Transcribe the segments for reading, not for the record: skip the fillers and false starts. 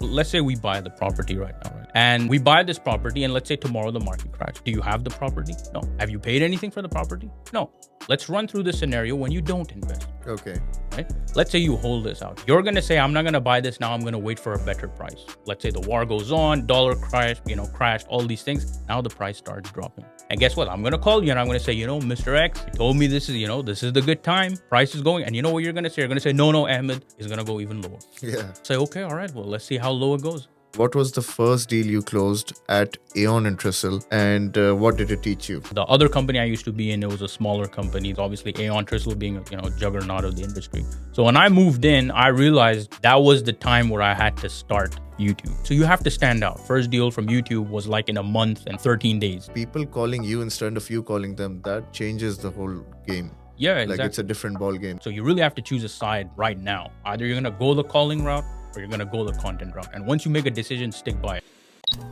Let's say we buy the property right now, right? And we buy this property, and let's say tomorrow the market crash. Do you have the property? No. Have you paid anything for the property? No. Let's run through the scenario when you don't invest. Okay. Right? Let's say you hold this out. You're gonna say, I'm not gonna buy this now. I'm gonna wait for a better price. Let's say the war goes on, dollar crashed, all these things. Now the price starts dropping. And guess what? I'm gonna call you and I'm gonna say, Mr. X, you told me this is the good time. Price is going. And you know what you're gonna say? You're gonna say, no, Ahmed, is gonna go even lower. Yeah. Say, okay, all right. Well, let's see how low it goes. What was the first deal you closed at Aeon and Tristle, and what did it teach you? The other company I used to be in, it was a smaller company. Obviously, Aeon Tristle being a juggernaut of the industry. So when I moved in, I realized that was the time where I had to start YouTube. So you have to stand out. First deal from YouTube was like in a month and 13 days. People calling you instead of you calling them, that changes the whole game. Yeah, exactly. Like it's a different ball game. So you really have to choose a side right now. Either you're going to go the calling route or you're going to go the content route. And once you make a decision, stick by it.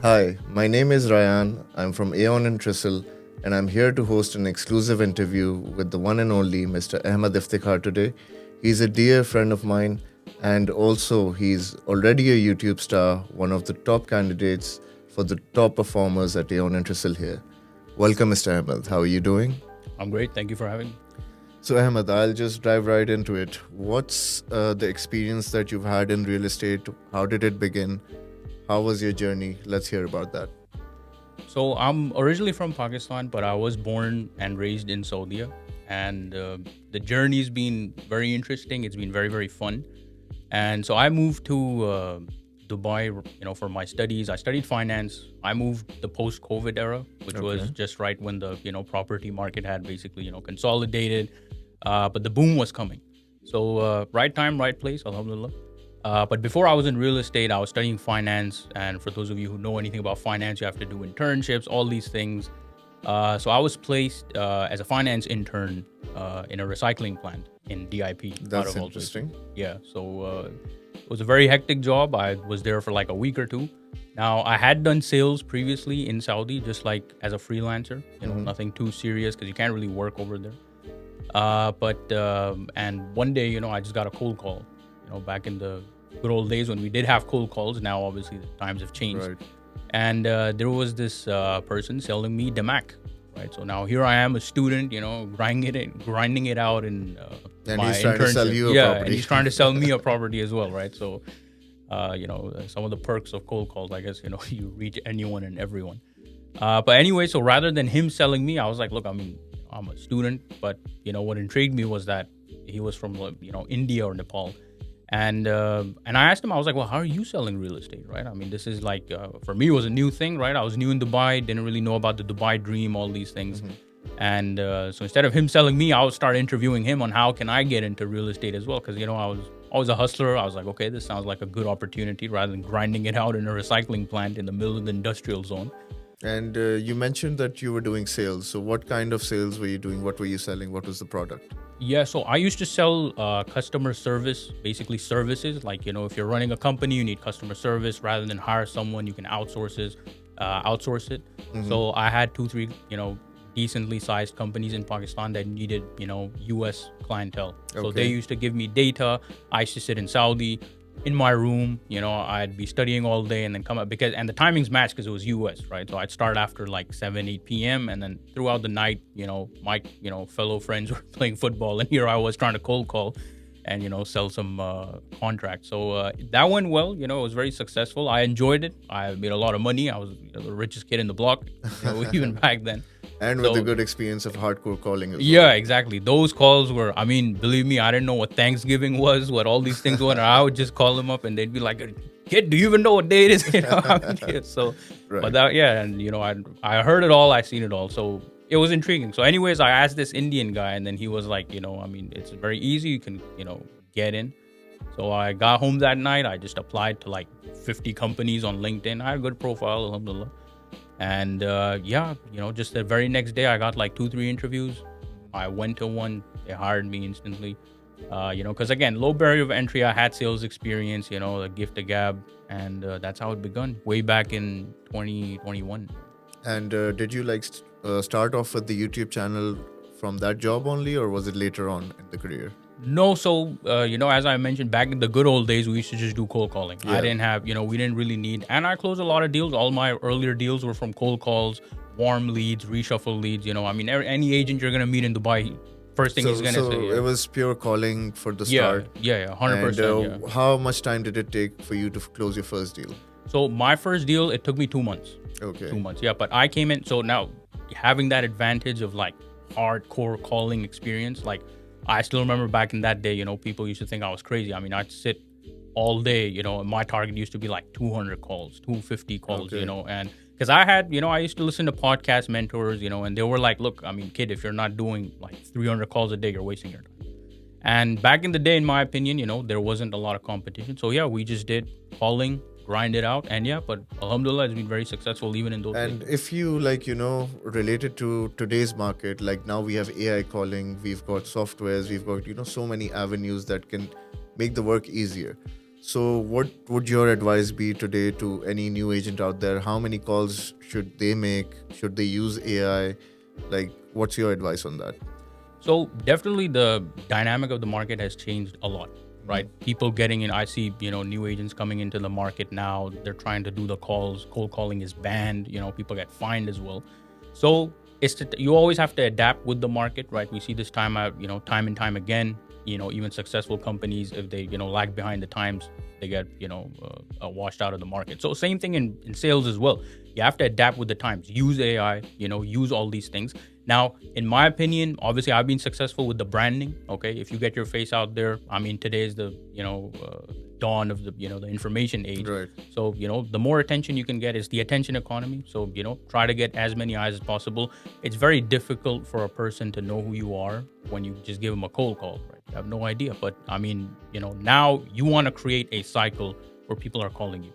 Hi, my name is Ryan. I'm from Aeon and Tristle, and I'm here to host an exclusive interview with the one and only Mr. Ahmed Iftikhar today. He's a dear friend of mine, and also he's already a YouTube star, one of the top candidates for the top performers at Aeon and Tristle here. Welcome, Mr. Ahmed. How are you doing? I'm great. Thank you for having me. So Ahmed, I'll just dive right into it. What's the experience that you've had in real estate? How did it begin? How was your journey? Let's hear about that. So I'm originally from Pakistan, but I was born and raised in Saudi. And the journey's been very interesting. It's been very, very fun. And so I moved to Dubai, for my studies. I studied finance. I moved the post-COVID era, which was just right when the, property market had basically, consolidated. But the boom was coming. So right time, right place, alhamdulillah. But before I was in real estate, I was studying finance. And for those of you who know anything about finance, you have to do internships, all these things. So I was placed as a finance intern in a recycling plant in DIP. That's interesting. Yeah. So it was a very hectic job. I was there for like a week or two. Now, I had done sales previously in Saudi, just like as a freelancer, nothing too serious because you can't really work over there. And one day, I just got a cold call, back in the good old days when we did have cold calls. Now, obviously, the times have changed. Right. And there was this person selling me DMAC, right? So now here I am, a student, grinding it out in and my he's trying internship. to sell you a property. And he's trying to sell me a property as well, right? So, some of the perks of cold calls, I guess, you reach anyone and everyone. But anyway, so rather than him selling me, I was like, look, I'm a student, but what intrigued me was that he was from India or Nepal, and I asked him, I was like, well, how are you selling real estate, right? This is like for me, it was a new thing, right? I was new in Dubai, didn't really know about the Dubai dream, all these things, and so instead of him selling me, I would start interviewing him on how can I get into real estate as well, because I was always a hustler. I was like, okay, this sounds like a good opportunity rather than grinding it out in a recycling plant in the middle of the industrial zone. And you mentioned that you were doing sales. So what kind of sales were you doing? What were you selling? What was the product? Yeah, so I used to sell customer service, basically services. Like, if you're running a company, you need customer service. Rather than hire someone, you can outsource it. So I had 2-3, decently sized companies in Pakistan that needed, US clientele. So they used to give me data. I used to sit in Saudi in my room, I'd be studying all day and then come up and the timings matched because it was US, right? So I'd start after like 7-8 p.m. and then throughout the night, my fellow friends were playing football and here I was trying to cold call and sell some contracts. So that went well, it was very successful. I enjoyed it. I made a lot of money. I was the richest kid in the block, even back then. And with a good experience of hardcore calling as well. Yeah, exactly. Those calls were, believe me, I didn't know what Thanksgiving was, what all these things were. I would just call them up and they'd be like, kid, do you even know what day it is? So, right. But that, yeah, and, I heard it all, I seen it all. So it was intriguing. So anyways, I asked this Indian guy and then he was like, it's very easy. You can, get in. So I got home that night. I just applied to like 50 companies on LinkedIn. I had a good profile, alhamdulillah. And just the very next day, I got like 2-3 interviews. I went to one. They hired me instantly. Because again, low barrier of entry. I had sales experience, the gift, the gab. And that's how it begun way back in 2021. And did you start off with the YouTube channel from that job only, or was it later on in the career? No, so as I mentioned, back in the good old days, we used to just do cold calling. I Yeah. didn't have, we didn't really need, and I closed a lot of deals. All my earlier deals were from cold calls, warm leads, reshuffle leads. I mean, any agent you're gonna meet in Dubai, first thing he's So, gonna say, so it was pure calling for the yeah, start. yeah, 100%, And yeah. how much time did it take for you to close your first deal? So my first deal, it took me 2 months. Okay. 2 months, yeah. But I came in, so now having that advantage of like hardcore calling experience, like I still remember back in that day, people used to think I was crazy. I mean, I'd sit all day, and my target used to be like 200 calls, 250 calls, Okay. and because I had, I used to listen to podcast mentors, and they were like, look, I mean, kid, if you're not doing like 300 calls a day, you're wasting your time. And back in the day, in my opinion, there wasn't a lot of competition. So yeah, we just did calling, grind it out, and yeah, but alhamdulillah, it's been very successful even in those And days. if you relate it to today's market, like now we have AI calling, we've got softwares, we've got so many avenues that can make the work easier. So what would your advice be today to any new agent out there? How many calls should they make? Should they use AI? Like, what's your advice on that? So definitely the dynamic of the market has changed a lot, right? People getting in, I see, new agents coming into the market now. They're trying to do the calls. Cold calling is banned. People get fined as well. So you always have to adapt with the market, right? We see this time out, time and time again. Even successful companies, if they lag behind the times, they get washed out of the market. So same thing in sales as well. You have to adapt with the times. Use AI. Use all these things. Now, in my opinion, obviously, I've been successful with the branding. Okay, if you get your face out there, I mean, today is the dawn of the the information age. Right. So the more attention you can get is the attention economy. So try to get as many eyes as possible. It's very difficult for a person to know who you are when you just give them a cold call. Right? You have no idea. But I mean, now you want to create a cycle where people are calling you.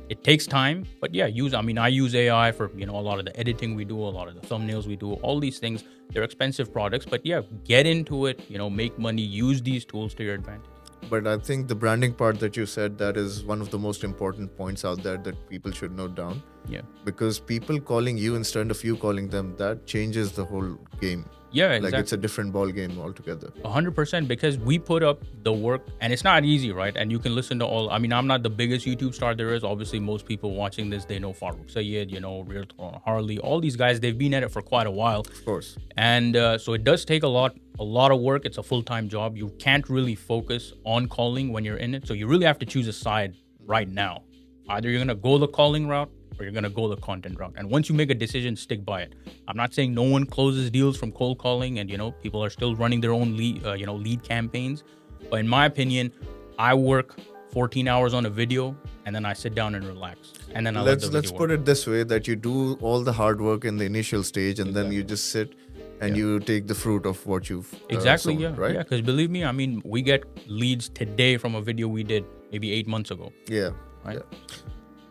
It takes time, but yeah, I use AI for a lot of the editing we do, a lot of the thumbnails we do, all these things. They're expensive products, but yeah, get into it, make money, use these tools to your advantage. But I think the branding part that you said, that is one of the most important points out there that people should note down. Yeah. Because people calling you instead of you calling them, that changes the whole game. Yeah, exactly. Like it's a different ball game altogether. 100%, because we put up the work and it's not easy, right? And you can listen to all, I mean, I'm not the biggest YouTube star there is. Obviously, most people watching this, they know Farouk Sayed, Real Harley, all these guys, they've been at it for quite a while. Of course. And so it does take a lot of work. It's a full-time job. You can't really focus on calling when you're in it. So you really have to choose a side right now. Either you're going to go the calling route or you're going to go the content route. And once you make a decision, stick by it. I'm not saying no one closes deals from cold calling and, people are still running their own lead campaigns. But in my opinion, I work 14 hours on a video and then I sit down and relax. And then let's put it this way, that you do all the hard work in the initial stage and then you just sit and you take the fruit of what you've exactly, sown, yeah. right? Yeah, because believe me, I mean, we get leads today from a video we did maybe 8 months ago. Yeah. Right. Yeah.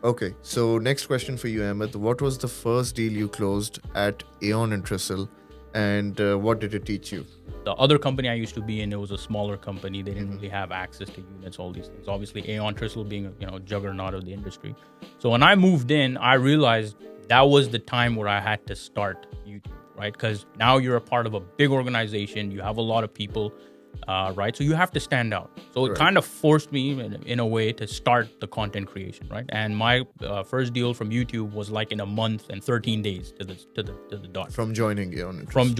Okay, so next question for you, Ahmed. What was the first deal you closed at Aeon and Tristle, and what did it teach you? The other company I used to be in, it was a smaller company. They didn't really have access to units, all these things. Obviously, Aeon Tristle being a juggernaut of the industry. So when I moved in, I realized that was the time where I had to start YouTube, right? Because now you're a part of a big organization. You have a lot of people. Right, so you have to stand out. So it kind of forced me in a way to start the content creation, right? And my first deal from YouTube was like in a month and 13 days to the dot. From joining Aeon and Tristle.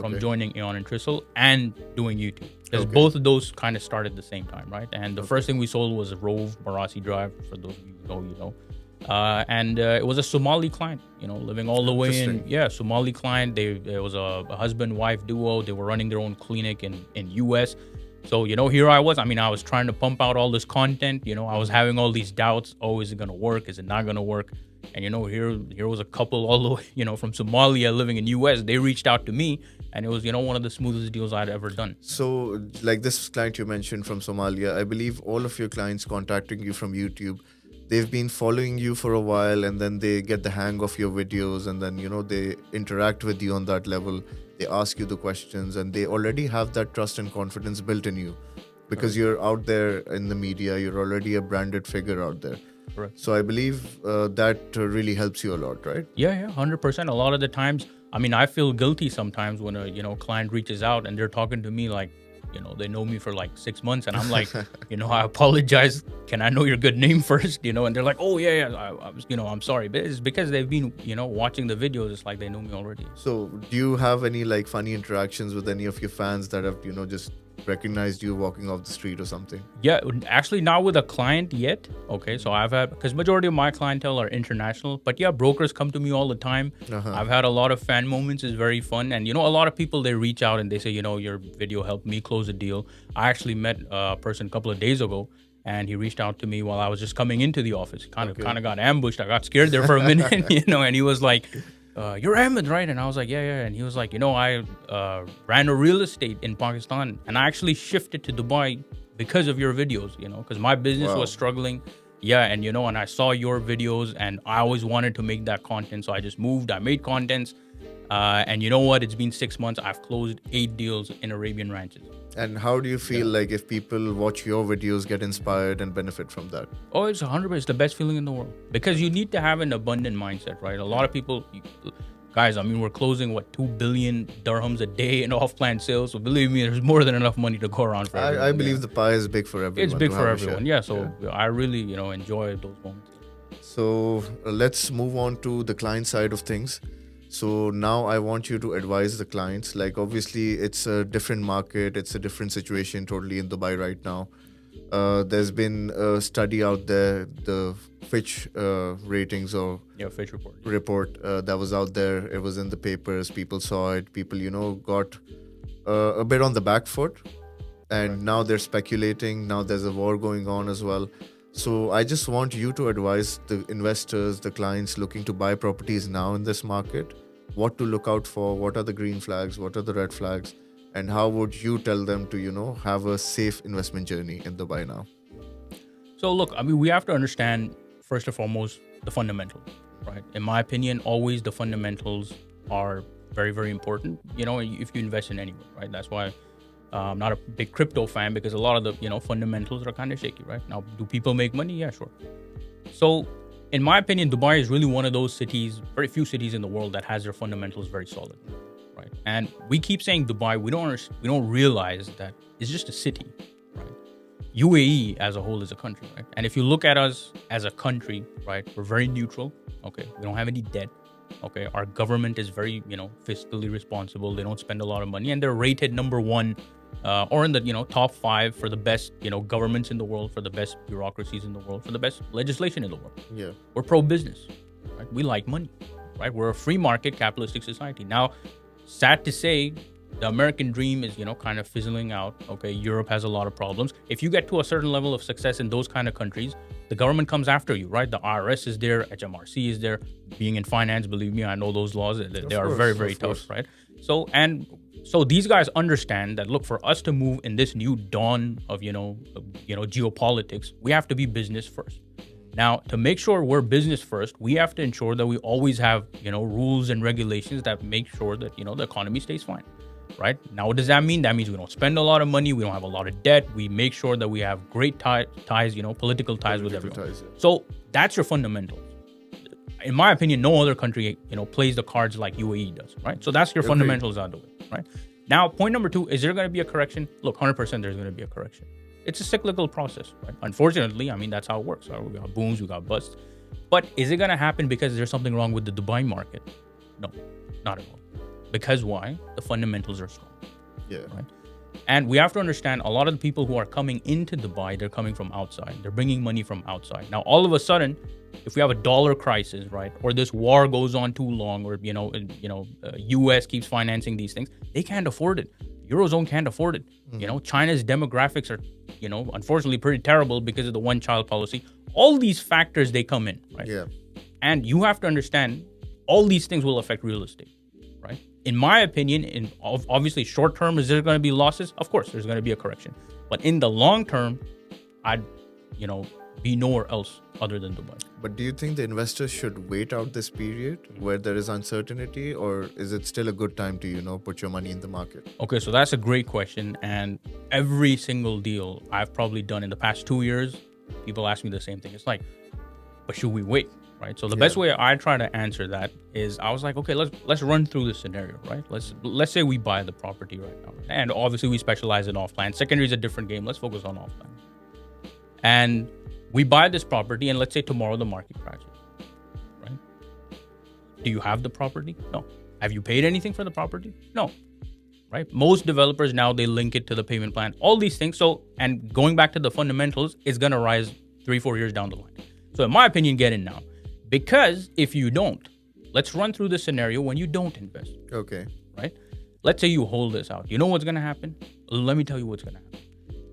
From joining Aeon and Tristle and doing YouTube, because both of those kind of started at the same time, right? And the first thing we sold was a Rove Marasi Drive. For those of you who know, you know. And it was a Somali client, living all the way in. Yeah, Somali client. It was a husband-wife duo. They were running their own clinic in US. So, here I was. I mean, I was trying to pump out all this content. I was having all these doubts. Oh, is it going to work? Is it not going to work? And, here was a couple all the way, from Somalia living in US. They reached out to me, and it was, one of the smoothest deals I'd ever done. So, like this client you mentioned from Somalia, I believe all of your clients contacting you from YouTube, they've been following you for a while, and then they get the hang of your videos, and then they interact with you on that level. They ask you the questions, and they already have that trust and confidence built in you because you're out there in the media. You're already a branded figure out there. Correct. So I believe that really helps you a lot, right? Yeah, 100%. A lot of the times, I mean, I feel guilty sometimes when a client reaches out and they're talking to me like they know me for like 6 months, and I'm like, I apologize. Can I know your good name first? And they're like, oh yeah, I was, I'm sorry, but it's because they've been, watching the videos. It's like they know me already. So, do you have any like funny interactions with any of your fans that have, just recognized you walking off the street or something? Yeah, actually not with a client yet. Okay, so I've had, because majority of my clientele are international, but yeah, brokers come to me all the time. I've had a lot of fan moments. It's very fun. And, a lot of people, they reach out and they say, your video helped me close a deal. I actually met a person a couple of days ago, and he reached out to me while I was just coming into the office. Kind of got ambushed. I got scared there for a minute, and he was like, you're Ahmed, right? And I was like, yeah. And he was like, I ran a real estate in Pakistan, and I actually shifted to Dubai because of your videos, because my business was struggling. Yeah, and and I saw your videos, and I always wanted to make that content, so I just moved. I made contents, and you know what? It's been 6 months. I've closed 8 deals in Arabian ranches. And how do you feel like if people watch your videos, get inspired and benefit from that? Oh, it's 100%. It's the best feeling in the world, because you need to have an abundant mindset, right? A lot of people, guys, I mean, we're closing 2 billion dirhams a day in off-plan sales. So believe me, there's more than enough money to go around for everyone. I believe the pie is big for everyone. It's big for everyone. Yeah. So I really, enjoy those moments. So let's move on to the client side of things. So now I want you to advise the clients. Like, obviously, it's a different market. It's a different situation totally in Dubai right now. There's been a study out there, the Fitch ratings or Fitch report that was out there. It was in the papers. People saw it. People, got a bit on the back foot. And now they're speculating. Now there's a war going on as well. So I just want you to advise the investors, the clients looking to buy properties now in this market, what to look out for, what are the green flags, what are the red flags, and how would you tell them to, have a safe investment journey in Dubai now? So look, I mean, we have to understand, first and foremost, the fundamentals, right? In my opinion, always the fundamentals are very, very important, if you invest in anywhere, right? That's why I'm not a big crypto fan, because a lot of the, fundamentals are kind of shaky, right? Now, do people make money? Yeah, sure. So, in my opinion, Dubai is really one of those cities, very few cities in the world that has their fundamentals very solid, right? And we keep saying Dubai, we don't realize that it's just a city, right? UAE as a whole is a country, right? And if you look at us as a country, right, we're very neutral, okay? We don't have any debt. Okay, our government is very, fiscally responsible. They don't spend a lot of money, and they're rated number 1 or in the, top 5 for the best, governments in the world, for the best bureaucracies in the world, for the best legislation in the world. Yeah. We're pro-business, right? We like money, right? We're a free market capitalistic society. Now, sad to say, the American dream is, kind of fizzling out. Okay, Europe has a lot of problems. If you get to a certain level of success in those kind of countries, the government comes after you, right? The IRS is there, HMRC is there. Being in finance, believe me, I know those laws. They are very, very tough, right? So these guys understand that, look, for us to move in this new dawn of, geopolitics, we have to be business first. Now, to make sure we're business first, we have to ensure that we always have, rules and regulations that make sure that, the economy stays fine. Right? Now, what does that mean? That means we don't spend a lot of money. We don't have a lot of debt. We make sure that we have great ties, political ties with everyone. So that's your fundamentals. In my opinion, no other country, plays the cards like UAE does, right? So that's your fundamentals out of the way, right? Now, point number 2, is there going to be a correction? Look, 100% there's going to be a correction. It's a cyclical process, right? Unfortunately, I mean, that's how it works. Right? We got booms, we got busts. But is it going to happen because there's something wrong with the Dubai market? No, not at all. Because why? The fundamentals are strong. Yeah. Right? And we have to understand, a lot of the people who are coming into Dubai, they're coming from outside. They're bringing money from outside. Now, all of a sudden, if we have a dollar crisis, right, or this war goes on too long, or US keeps financing these things, they can't afford it. Eurozone can't afford it. China's demographics are, unfortunately pretty terrible because of the one-child policy. All these factors, they come in, right? Yeah. And you have to understand, all these things will affect real estate, right? In my opinion, obviously short term, is there going to be losses? Of course, there's going to be a correction. But in the long term, I'd, be nowhere else other than Dubai. But do you think the investors should wait out this period where there is uncertainty, or is it still a good time to, put your money in the market? Okay, so that's a great question. And every single deal I've probably done in the past 2 years, people ask me the same thing. It's like, but should we wait? right? So the best way I try to answer that is I was like, okay, let's run through the scenario, right? Let's say we buy the property right now, and obviously we specialize in off plan. Secondary is a different game. Let's focus on off plan. And we buy this property, and let's say tomorrow the market crashes, right? Do you have the property? No. Have you paid anything for the property? No. Right? Most developers now, they link it to the payment plan, all these things. So, and going back to the fundamentals, it's going to rise 3-4 years down the line. So in my opinion, get in now. Because if you don't, let's run through the scenario when you don't invest. Okay. Right? Let's say you hold this out. You know what's going to happen? Let me tell you what's going to happen.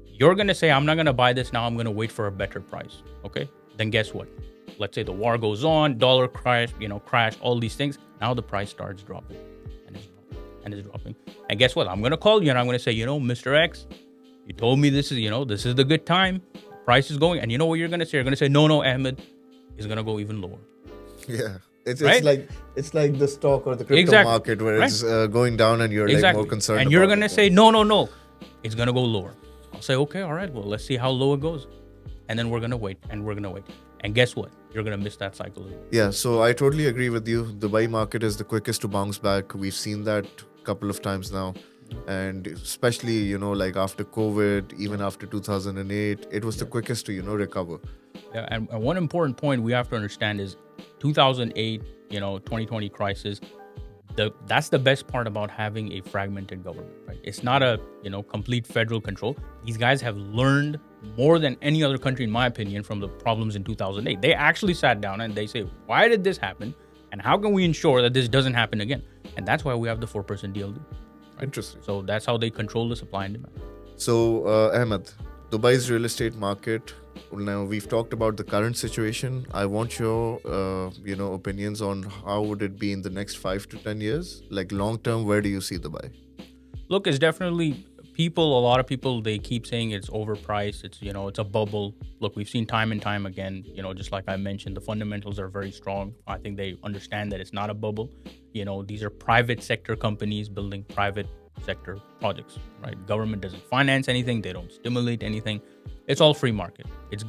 You're going to say, I'm not going to buy this now. I'm going to wait for a better price. Okay? Then guess what? Let's say the war goes on, dollar crash, all these things. Now the price starts dropping and it's dropping. And guess what? I'm going to call you and I'm going to say, Mr. X, you told me this is the good time. Price is going. And you know what you're going to say? You're going to say, no, Ahmed, it's going to go even lower. Yeah. It's Right? it's like the stock or the crypto market where it's going down and you're like more concerned. And you're going to say, no, it's going to go lower. I'll say, okay, all right, well, let's see how low it goes. And then we're going to wait and we're going to wait. And guess what? You're going to miss that cycle. Yeah, so I totally agree with you. The Dubai market is the quickest to bounce back. We've seen that a couple of times now. And especially, like after COVID, even after 2008, it was the quickest to, recover. Yeah, and one important point we have to understand is 2008, 2020 crisis. That's the best part about having a fragmented government, right? It's not a, complete federal control. These guys have learned more than any other country, in my opinion, from the problems in 2008. They actually sat down and they say, why did this happen? And how can we ensure that this doesn't happen again? And that's why we have the 4% DLD. Right? Interesting. So that's how they control the supply and demand. So, Ahmed, Dubai's real estate market, now we've talked about the current situation. I want your, opinions on how would it be in the next 5 to 10 years? Like long term, where do you see Dubai? Look, it's definitely a lot of people, they keep saying it's overpriced. It's, it's a bubble. Look, we've seen time and time again, just like I mentioned, the fundamentals are very strong. I think they understand that it's not a bubble. These are private sector companies building private sector projects, right? Government doesn't finance anything. They don't stimulate anything. It's all free market.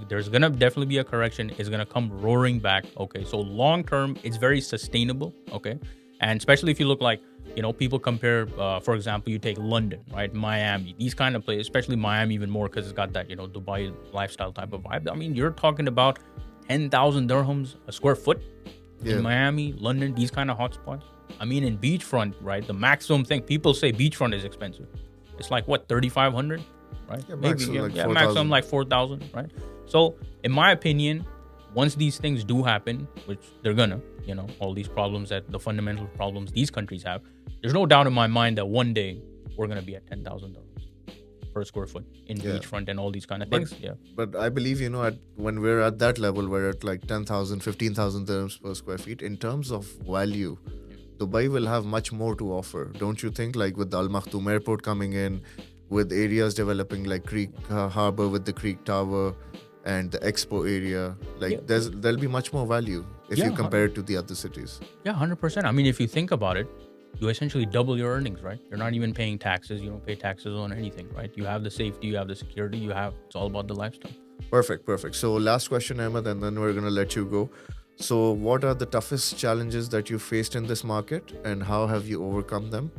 There's going to definitely be a correction. It's going to come roaring back. Okay. So long term, it's very sustainable. Okay. And especially if you look like, people compare, for example, you take London, right? Miami, these kind of places, especially Miami even more because it's got that, Dubai lifestyle type of vibe. I mean, you're talking about 10,000 dirhams a square foot in Miami, London, these kind of hotspots. I mean, in beachfront, right? The maximum thing, people say beachfront is expensive. It's like, what, 3,500, right? Yeah, maximum, maybe, maximum like 4,000, right? So, in my opinion, once these things do happen, which they're gonna, all these problems that the fundamental problems these countries have, there's no doubt in my mind that one day we're gonna be at $10,000 per square foot in beachfront and all these kind of things. But I believe, when we're at that level, we're at like 10,000, 15,000 dirhams per square feet. In terms of value, Dubai will have much more to offer. Don't you think? Like with the Al Maktoum airport coming in, with areas developing like Creek Harbor with the Creek Tower and the Expo area, there'll be much more value if you compare it to the other cities. Yeah, 100%. I mean, if you think about it, you essentially double your earnings, right? You're not even paying taxes. You don't pay taxes on anything, right? You have the safety, you have the security, it's all about the lifestyle. Perfect. So last question, Ahmed, and then we're going to let you go. So what are the toughest challenges that you faced in this market and how have you overcome them?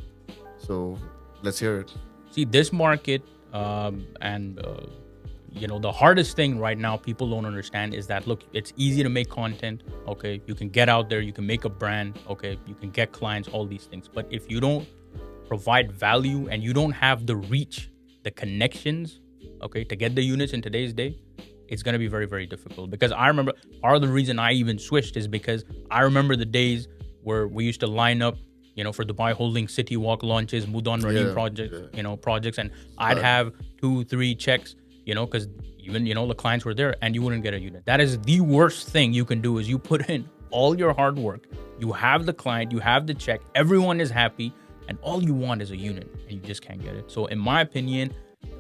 So let's hear it. See, this market the hardest thing right now people don't understand is that, look, it's easy to make content. Okay, you can get out there, you can make a brand. Okay, you can get clients, all these things. But if you don't provide value and you don't have the reach, the connections, okay, to get the units in today's day, it's going to be very, very difficult. Because I remember part of the reason I even switched is because I remember the days where we used to line up, for Dubai Holding City Walk launches, Mudan Running projects, and I'd have 2-3 checks, because even, the clients were there and you wouldn't get a unit. That is the worst thing you can do, is you put in all your hard work, you have the client, you have the check, everyone is happy, and all you want is a unit and you just can't get it. So in my opinion,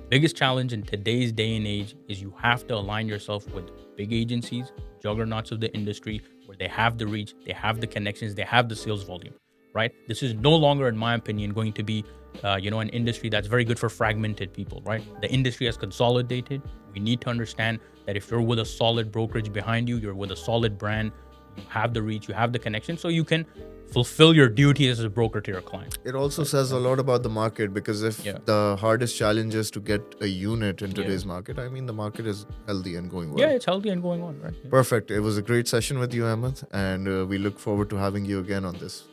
biggest challenge in today's day and age is you have to align yourself with big agencies, juggernauts of the industry, where they have the reach, they have the connections, they have the sales volume, right? This is no longer, in my opinion, going to be, an industry that's very good for fragmented people, right? The industry has consolidated. We need to understand that if you're with a solid brokerage behind you, you're with a solid brand, have the reach, you have the connection, so you can fulfill your duty as a broker to your client. It also says a lot about the market, because if the hardest challenge is to get a unit in today's market, I mean, the market is healthy and going well. Yeah, it's healthy and going on, right? Perfect. It was a great session with you, Ahmed, and we look forward to having you again on this.